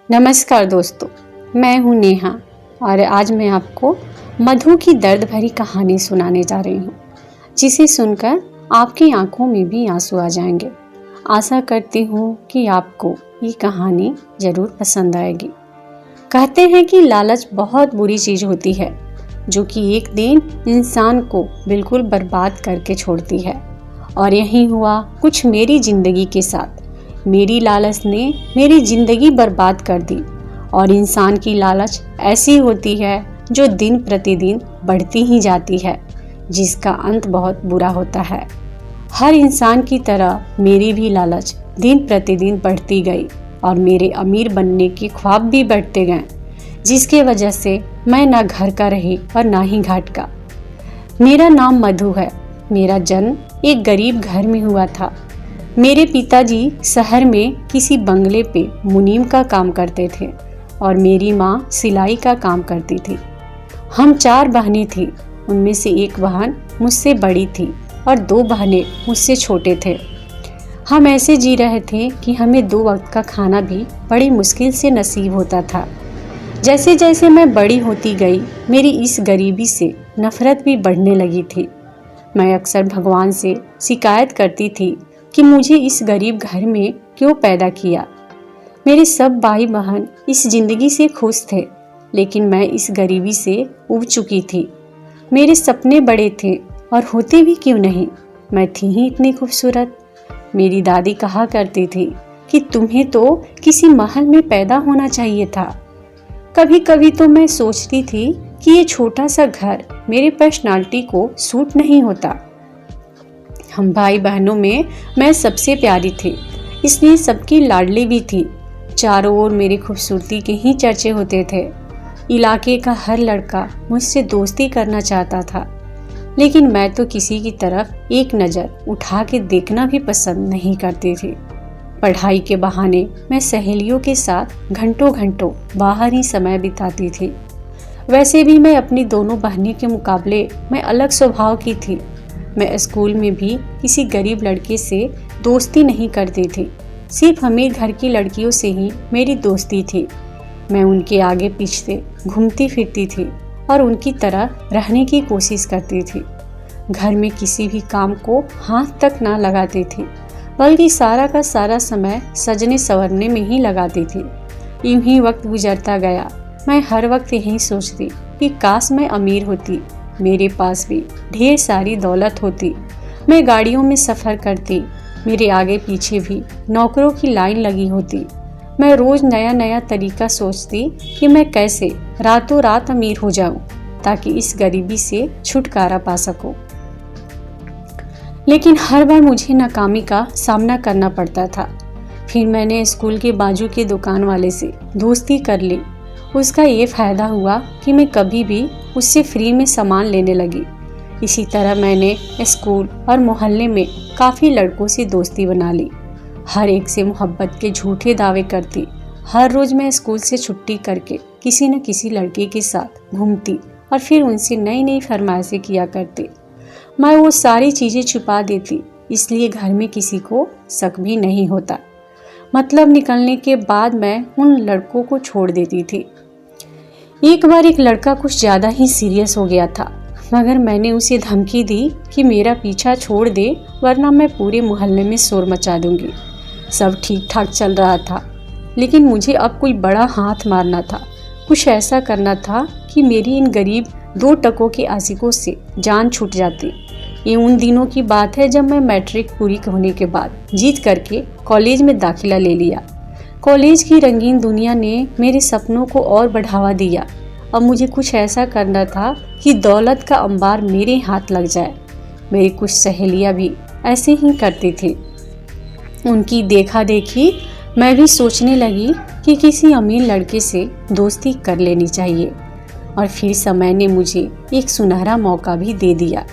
नमस्कार दोस्तों, मैं हूँ नेहा और आज मैं आपको मधु की दर्द भरी कहानी सुनाने जा रही हूँ, जिसे सुनकर आपकी आंखों में भी आंसू आ जाएंगे। आशा करती हूँ कि आपको ये कहानी जरूर पसंद आएगी। कहते हैं कि लालच बहुत बुरी चीज होती है, जो कि एक दिन इंसान को बिल्कुल बर्बाद करके छोड़ती है। और यही हुआ कुछ मेरी जिंदगी के साथ। मेरी लालच ने मेरी जिंदगी बर्बाद कर दी। और इंसान की लालच ऐसी होती है जो दिन प्रतिदिन बढ़ती ही जाती है, जिसका अंत बहुत बुरा होता है। हर इंसान की तरह मेरी भी लालच दिन प्रतिदिन बढ़ती गई और मेरे अमीर बनने के ख्वाब भी बढ़ते गए, जिसके वजह से मैं ना घर का रही और ना ही घाट का। मेरा नाम मधु है। मेरा जन्म एक गरीब घर में हुआ था। मेरे पिताजी शहर में किसी बंगले पे मुनीम का काम करते थे और मेरी माँ सिलाई का काम करती थी। हम 4 बहनें थीं। उनमें से एक बहन मुझसे बड़ी थी और 2 बहनें मुझसे छोटे थे। हम ऐसे जी रहे थे कि हमें 2 वक्त का खाना भी बड़ी मुश्किल से नसीब होता था। जैसे जैसे मैं बड़ी होती गई, मेरी इस गरीबी से नफरत भी बढ़ने लगी थी। मैं अक्सर भगवान से शिकायत करती थी कि मुझे इस गरीब घर में क्यों पैदा किया। मेरे सब भाई बहन इस जिंदगी से खुश थे, लेकिन मैं इस गरीबी से उब चुकी थी। मेरे सपने बड़े थे और होते भी क्यों नहीं, मैं थी ही इतनी खूबसूरत। मेरी दादी कहा करती थी कि तुम्हें तो किसी महल में पैदा होना चाहिए था। कभी कभी तो मैं सोचती थी कि ये छोटा सा घर मेरे पर्सनालिटी को सूट नहीं होता। हम भाई बहनों में मैं सबसे प्यारी थी, इसलिए सबकी लाडली भी थी। चारों ओर मेरी खूबसूरती के ही चर्चे होते थे। इलाके का हर लड़का मुझसे दोस्ती करना चाहता था, लेकिन मैं तो किसी की तरफ एक नज़र उठा के देखना भी पसंद नहीं करती थी। पढ़ाई के बहाने मैं सहेलियों के साथ घंटों घंटों बाहर ही समय बिताती थी। वैसे भी मैं अपनी दोनों बहनें के मुकाबले मैं अलग स्वभाव की थी। मैं स्कूल में भी किसी गरीब लड़के से दोस्ती नहीं करती थी। सिर्फ अमीर घर की लड़कियों से ही मेरी दोस्ती थी। मैं उनके आगे पीछे घूमती फिरती थी और उनकी तरह रहने की कोशिश करती थी। घर में किसी भी काम को हाथ तक ना लगाती थी, बल्कि सारा का सारा समय सजने संवरने में ही लगाती थी। यूं ही वक्त गुजरता गया। मैं हर वक्त यही सोचती कि काश मैं अमीर होती, मेरे पास भी ढेर सारी दौलत होती। मैं गाड़ियों में सफ़र करती, मेरे आगे पीछे भी नौकरों की लाइन लगी होती। मैं रोज़ नया नया तरीका सोचती कि मैं कैसे रातों रात अमीर हो जाऊं, ताकि इस गरीबी से छुटकारा पा सकूं। लेकिन हर बार मुझे नाकामी का सामना करना पड़ता था। फिर मैंने स्कूल के बाजू के दुकान वाले से दोस्ती कर ली। उसका ये फ़ायदा हुआ कि मैं कभी भी उससे फ्री में सामान लेने लगी। इसी तरह मैंने स्कूल और मोहल्ले में काफ़ी लड़कों से दोस्ती बना ली। हर एक से मोहब्बत के झूठे दावे करती। हर रोज़ मैं स्कूल से छुट्टी करके किसी न किसी लड़के के साथ घूमती और फिर उनसे नई नई फरमाइशें किया करती। मैं वो सारी चीज़ें छुपा देती, इसलिए घर में किसी को शक भी नहीं होता। मतलब निकलने के बाद मैं उन लड़कों को छोड़ देती थी। एक बार एक लड़का कुछ ज़्यादा ही सीरियस हो गया था, मगर मैंने उसे धमकी दी कि मेरा पीछा छोड़ दे, वरना मैं पूरे मोहल्ले में शोर मचा दूंगी। सब ठीक ठाक चल रहा था, लेकिन मुझे अब कोई बड़ा हाथ मारना था। कुछ ऐसा करना था कि मेरी इन गरीब 2 टकों के आशिकों से जान छूट जाती। ये उन दिनों की बात है जब मैं मैट्रिक पूरी होने के बाद जीत करके कॉलेज में दाखिला ले लिया। कॉलेज की रंगीन दुनिया ने मेरे सपनों को और बढ़ावा दिया। अब मुझे कुछ ऐसा करना था कि दौलत का अंबार मेरे हाथ लग जाए। मेरी कुछ सहेलियां भी ऐसे ही करती थी। उनकी देखा देखी मैं भी सोचने लगी कि किसी अमीर लड़के से दोस्ती कर लेनी चाहिए। और फिर समय ने मुझे एक सुनहरा मौका भी दे दिया।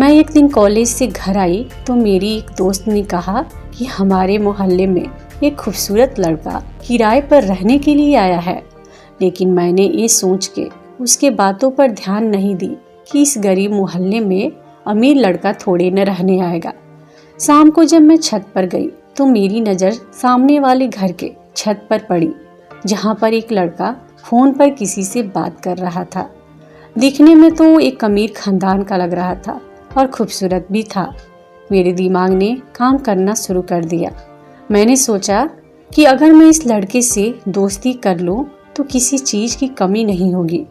मैं एक दिन कॉलेज से घर आई तो मेरी एक दोस्त ने कहा कि हमारे मोहल्ले में एक खूबसूरत लड़का किराए पर रहने के लिए आया है। लेकिन मैंने ये सोच के उसके बातों पर ध्यान नहीं दी कि इस गरीब मोहल्ले में अमीर लड़का थोड़े न रहने आएगा। शाम को जब मैं छत पर गई तो मेरी नज़र सामने वाले घर के छत पर पड़ी। जहाँ पर एक लड़का फ़ोन पर किसी से बात कर रहा था। दिखने में तो एक अमीर खानदान का लग रहा था और खूबसूरत भी था। मेरे दिमाग ने काम करना शुरू कर दिया। मैंने सोचा कि अगर मैं इस लड़के से दोस्ती कर लूं तो किसी चीज़ की कमी नहीं होगी।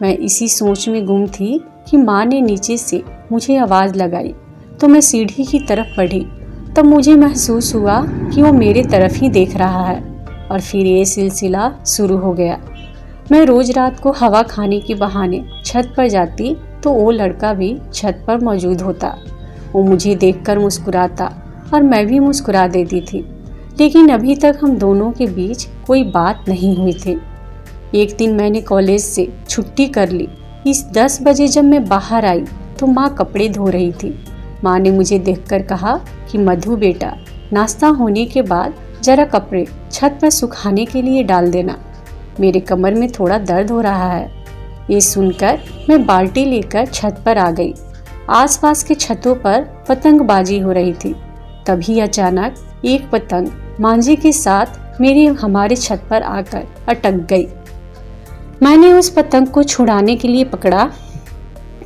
मैं इसी सोच में गुम थी कि माँ ने नीचे से मुझे आवाज़ लगाई तो मैं सीढ़ी की तरफ बढ़ी। तब मुझे महसूस हुआ कि वो मेरे तरफ ही देख रहा है और फिर ये सिलसिला शुरू हो गया। मैं रोज़ रात को हवा खाने के बहाने छत पर जाती तो वो लड़का भी छत पर मौजूद होता। वो मुझे देखकर मुस्कुराता और मैं भी मुस्कुरा देती थी, लेकिन अभी तक हम दोनों के बीच कोई बात नहीं हुई थी। एक दिन मैंने कॉलेज से छुट्टी कर ली। इस 10 बजे जब मैं बाहर आई तो माँ कपड़े धो रही थी। माँ ने मुझे देखकर कहा कि मधु बेटा, नाश्ता होने के बाद जरा कपड़े छत पर सुखाने के लिए डाल देना, मेरे कमर में थोड़ा दर्द हो रहा है। ये सुनकर मैं बाल्टी लेकर छत पर आ गई। आसपास के छतों पर पतंगबाजी हो रही थी। तभी अचानक एक पतंग मांझे के साथ हमारे छत पर आकर अटक गई। मैंने उस पतंग को छुड़ाने के लिए पकड़ा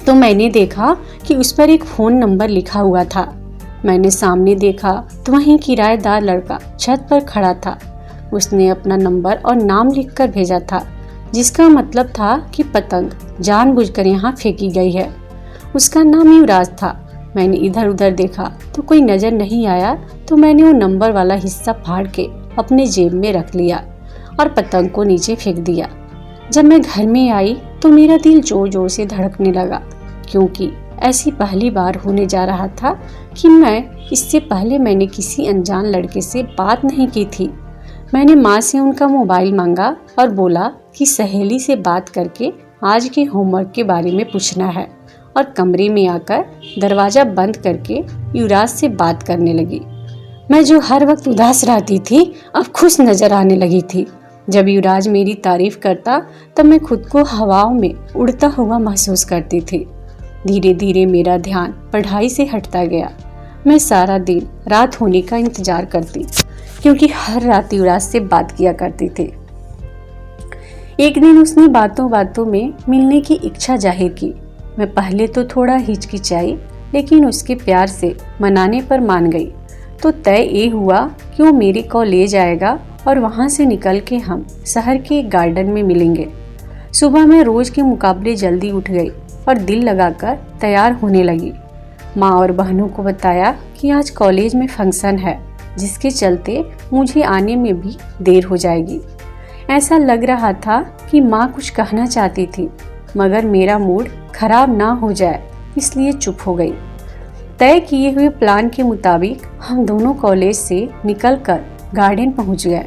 तो मैंने देखा कि उस पर एक फ़ोन नंबर लिखा हुआ था। मैंने सामने देखा तो वहीं किराएदार लड़का छत पर खड़ा था। उसने अपना नंबर और नाम लिखकर भेजा था, जिसका मतलब था कि पतंग जानबूझकर यहाँ फेंकी गई है। उसका नाम युवराज था। मैंने इधर उधर देखा तो कोई नज़र नहीं आया तो मैंने वो नंबर वाला हिस्सा फाड़ के अपने जेब में रख लिया और पतंग को नीचे फेंक दिया। जब मैं घर में आई तो मेरा दिल जोर जोर से धड़कने लगा, क्योंकि ऐसी पहली बार होने जा रहा था कि इससे पहले मैंने किसी अनजान लड़के से बात नहीं की थी। मैंने माँ से उनका मोबाइल मांगा और बोला कि सहेली से बात करके आज के होमवर्क के बारे में पूछना है, और कमरे में आकर दरवाज़ा बंद करके युवराज से बात करने लगी। मैं जो हर वक्त उदास रहती थी अब खुश नजर आने लगी थी। जब युवराज मेरी तारीफ करता तब मैं खुद को हवाओं में उड़ता हुआ महसूस करती थी। धीरे धीरे मेरा ध्यान पढ़ाई से हटता गया। मैं सारा दिन रात होने का इंतजार करती, क्योंकि हर रात युवराज से बात किया करती थी। एक दिन उसने बातों बातों में मिलने की इच्छा जाहिर की। मैं पहले तो थोड़ा हिचकिचाई, लेकिन उसके प्यार से मनाने पर मान गई। तो तय ये हुआ कि वो मेरे कॉलेज आएगा और वहाँ से निकल के हम शहर के एक गार्डन में मिलेंगे। सुबह मैं रोज़ के मुकाबले जल्दी उठ गई और दिल लगाकर तैयार होने लगी। माँ और बहनों को बताया कि आज कॉलेज में फंक्शन है, जिसके चलते मुझे आने में भी देर हो जाएगी। ऐसा लग रहा था कि माँ कुछ कहना चाहती थी, मगर मेरा मूड खराब ना हो जाए इसलिए चुप हो गई। तय किए हुए प्लान के मुताबिक हम दोनों कॉलेज से निकलकर गार्डन पहुंच गए।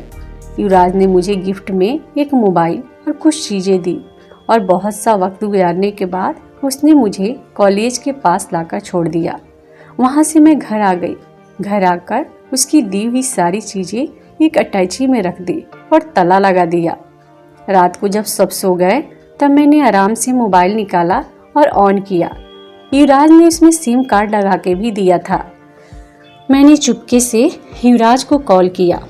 युवराज ने मुझे गिफ्ट में एक मोबाइल और कुछ चीज़ें दी, और बहुत सा वक्त गुजारने के बाद उसने मुझे कॉलेज के पास लाकर छोड़ दिया। वहां से मैं घर आ गई। घर आकर उसकी दी हुई सारी चीज़ें एक अटैची में रख दी और ताला लगा दिया। रात को जब सब सो गए तब मैंने आराम से मोबाइल निकाला और ऑन किया। युवराज ने उसमें सिम कार्ड लगा के भी दिया था। मैंने चुपके से युवराज को कॉल किया।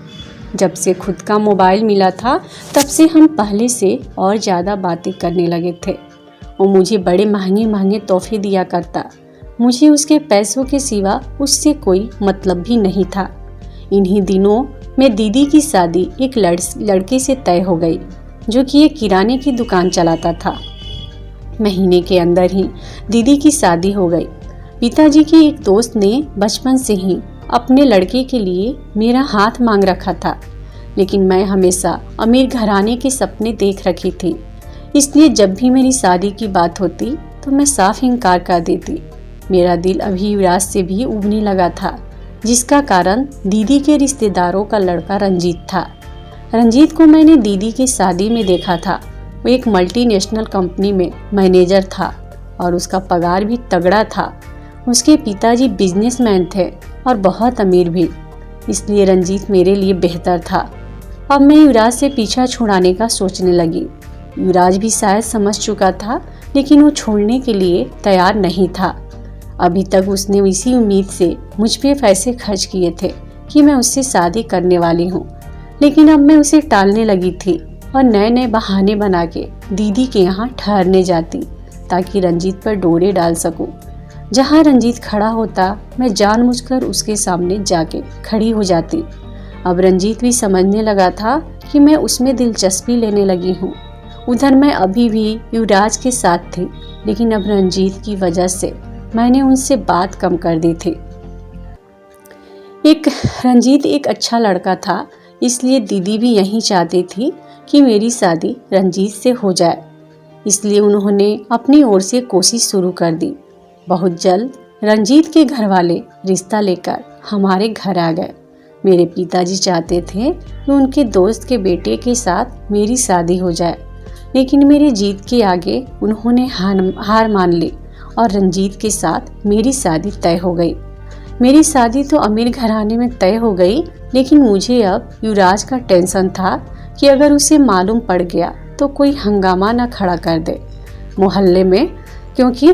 जब से खुद का मोबाइल मिला था तब से हम पहले से और ज़्यादा बातें करने लगे थे। वो मुझे बड़े महंगे महंगे तोहफे दिया करता। मुझे उसके पैसों के सिवा उससे कोई मतलब भी नहीं था। इन्हीं दिनों में दीदी की शादी एक लड़के से तय हो गई, जो कि एक किराने की दुकान चलाता था। महीने के अंदर ही दीदी की शादी हो गई। पिताजी के एक दोस्त ने बचपन से ही अपने लड़के के लिए मेरा हाथ मांग रखा था, लेकिन मैं हमेशा अमीर घराने के सपने देख रखी थी। इसलिए जब भी मेरी शादी की बात होती तो मैं साफ इनकार कर देती। मेरा दिल अभी युवराज से भी उबने लगा था, जिसका कारण दीदी के रिश्तेदारों का लड़का रंजीत था। रंजीत को मैंने दीदी की शादी में देखा था। वो एक मल्टीनेशनल कंपनी में मैनेजर था और उसका पगार भी तगड़ा था। उसके पिताजी बिजनेसमैन थे और बहुत अमीर भी, इसलिए रंजीत मेरे लिए बेहतर था। अब मैं युवराज से पीछा छुड़ाने का सोचने लगी। युवराज भी शायद समझ चुका था, लेकिन वो छोड़ने के लिए तैयार नहीं था। अभी तक उसने इसी उम्मीद से मुझ पे पैसे खर्च किए थे कि मैं उससे शादी करने वाली हूँ, लेकिन अब मैं उसे टालने लगी थी। और नए नए बहाने बना के दीदी के यहाँ ठहरने जाती ताकि रंजीत पर डोरे डाल सकूं। जहाँ रंजीत खड़ा होता मैं जानबूझकर उसके सामने जाके खड़ी हो जाती। अब रंजीत भी समझने लगा था कि मैं उसमें दिलचस्पी लेने लगी हूँ। उधर मैं अभी भी युवराज के साथ थी, लेकिन अब रंजीत की वजह से मैंने उनसे बात कम कर दी थी। रंजीत एक अच्छा लड़का था, इसलिए दीदी भी यही चाहती थी कि मेरी शादी रंजीत से हो जाए। इसलिए उन्होंने अपनी ओर से कोशिश शुरू कर दी। बहुत जल्द रंजीत के घर वाले रिश्ता लेकर हमारे घर आ गए। मेरे पिताजी चाहते थे कि उनके दोस्त के बेटे के साथ मेरी शादी हो जाए, लेकिन मेरी जीत के आगे उन्होंने हार मान ली और रंजीत के साथ मेरी शादी तय हो गई। मेरी शादी तो अमीर घराने में तय हो गई, लेकिन मुझे अब युवराज का टेंशन था कि अगर उसे मालूम पड़ गया तो कोई हंगामा न खड़ा कर दे मोहल्ले में, क्योंकि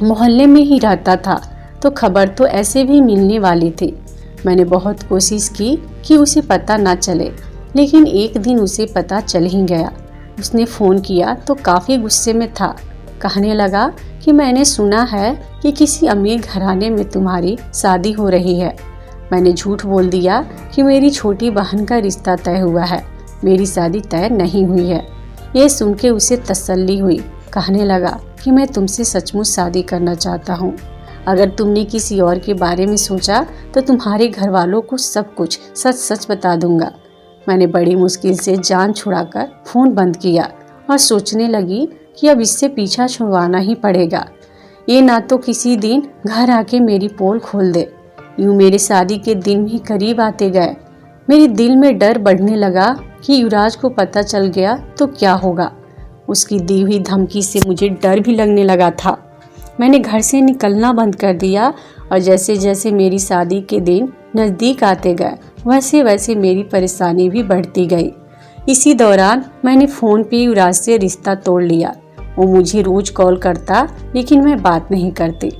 मोहल्ले में ही रहता था तो खबर तो ऐसे भी मिलने वाली थी। मैंने बहुत कोशिश की कि उसे पता ना चले, लेकिन एक दिन उसे पता चल ही गया। उसने फ़ोन किया तो काफ़ी गुस्से में था। कहने लगा कि मैंने सुना है कि किसी अमीर घराने में तुम्हारी शादी हो रही है। मैंने झूठ बोल दिया कि मेरी छोटी बहन का रिश्ता तय हुआ है, मेरी शादी तय नहीं हुई है। ये सुन के उसे तसल्ली हुई। कहने लगा कि मैं तुमसे सचमुच शादी करना चाहता हूँ। अगर तुमने किसी और के बारे में सोचा तो तुम्हारे घर वालों को सब कुछ सच सच बता दूंगा। मैंने बड़ी मुश्किल से जान छुड़ाकर फ़ोन बंद किया और सोचने लगी कि अब इससे पीछा छुड़वाना ही पड़ेगा। ये ना तो किसी दिन घर आके मेरी पोल खोल दे। यूँ मेरे शादी के दिन भी करीब आते गए। मेरे दिल में डर बढ़ने लगा कि युवराज को पता चल गया तो क्या होगा। उसकी दी हुई धमकी से मुझे डर भी लगने लगा था। मैंने घर से निकलना बंद कर दिया और जैसे जैसे मेरी शादी के दिन नज़दीक आते गए वैसे वैसे मेरी परेशानी भी बढ़ती गई। इसी दौरान मैंने फ़ोन पे युवराज से रिश्ता तोड़ लिया। वो मुझे रोज़ कॉल करता, लेकिन मैं बात नहीं करती।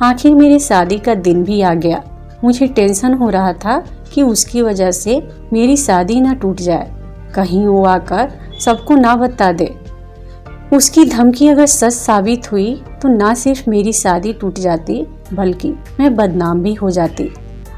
आखिर मेरी शादी का दिन भी आ गया। मुझे टेंशन हो रहा था कि उसकी वजह से मेरी शादी ना टूट जाए, कहीं वो आकर सबको ना बता दे। उसकी धमकी अगर सच साबित हुई तो ना सिर्फ मेरी शादी टूट जाती, बल्कि मैं बदनाम भी हो जाती।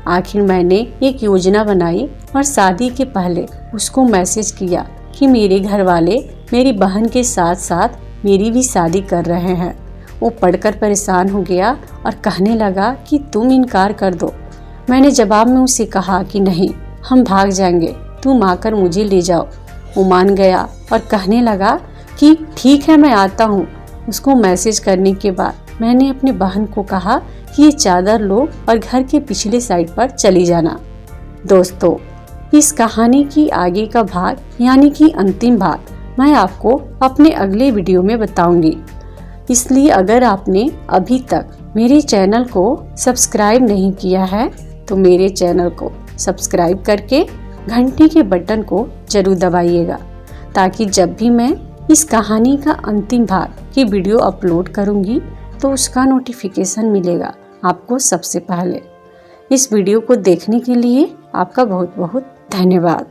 आखिर मैंने एक योजना बनाई और शादी के पहले उसको मैसेज किया कि मेरे घर वाले मेरी बहन के साथ साथ मेरी भी शादी कर रहे हैं। वो पढ़कर परेशान हो गया और कहने लगा कि तुम इनकार कर दो। मैंने जवाब में उसे कहा कि नहीं, हम भाग जाएंगे, तुम आकर मुझे ले जाओ। वो मान गया और कहने लगा कि ठीक है, मैं आता हूँ। उसको मैसेज करने के बाद मैंने अपनी बहन को कहा कि ये चादर लो और घर के पिछले साइड पर चली जाना। दोस्तों, इस कहानी की आगे का भाग यानी कि अंतिम भाग मैं आपको अपने अगले वीडियो में बताऊंगी। इसलिए अगर आपने अभी तक मेरे चैनल को सब्सक्राइब नहीं किया है तो मेरे चैनल को सब्सक्राइब करके घंटी के बटन को जरूर दबाइएगा, ताकि जब भी मैं इस कहानी का अंतिम भाग की वीडियो अपलोड करूंगी तो उसका नोटिफिकेशन मिलेगा आपको सबसे पहले। इस वीडियो को देखने के लिए आपका बहुत बहुत धन्यवाद।